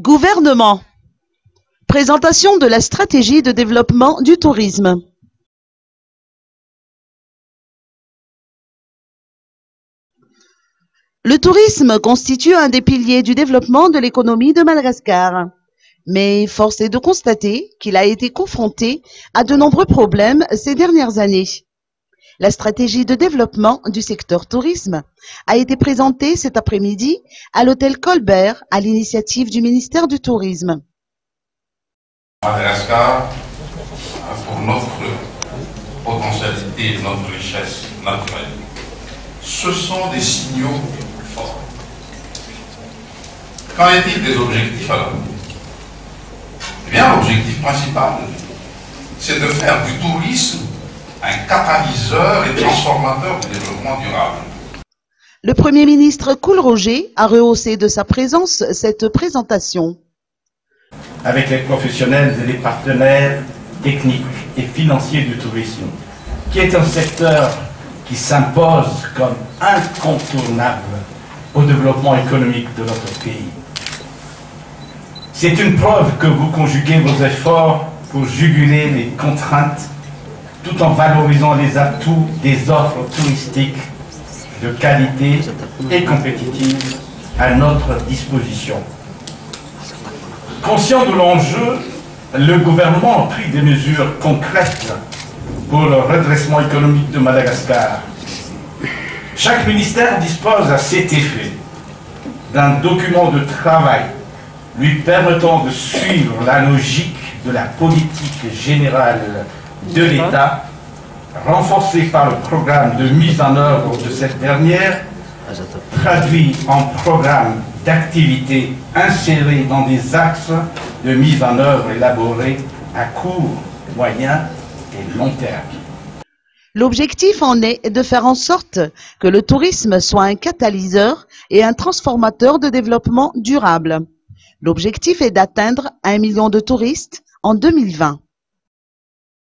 Gouvernement. Présentation de la stratégie de développement du tourisme. Le tourisme constitue un des piliers du développement de l'économie de Madagascar. Mais force est de constater qu'il a été confronté à de nombreux problèmes ces dernières années. La stratégie de développement du secteur tourisme a été présentée cet après-midi à l'hôtel Colbert à l'initiative du ministère du Tourisme. Madagascar, pour notre potentialité et notre richesse naturelle, ce sont des signaux forts. Qu'en est-il des objectifs alors? Eh bien, l'objectif principal, c'est de faire du tourisme un catalyseur et transformateur du développement durable. Le Premier ministre Kool Roger a rehaussé de sa présence cette présentation. Avec les professionnels et les partenaires techniques et financiers du tourisme, qui est un secteur qui s'impose comme incontournable au développement économique de notre pays. C'est une preuve que vous conjuguez vos efforts pour juguler les contraintes tout en valorisant les atouts des offres touristiques de qualité et compétitives à notre disposition. Conscient de l'enjeu, le gouvernement a pris des mesures concrètes pour le redressement économique de Madagascar. Chaque ministère dispose à cet effet d'un document de travail lui permettant de suivre la logique de la politique générale de l'État, renforcé par le programme de mise en œuvre de cette dernière, traduit en programme d'activité inséré dans des axes de mise en œuvre élaborés à court, moyen et long terme. L'objectif en est de faire en sorte que le tourisme soit un catalyseur et un transformateur de développement durable. L'objectif est d'atteindre 1 million de touristes en 2020.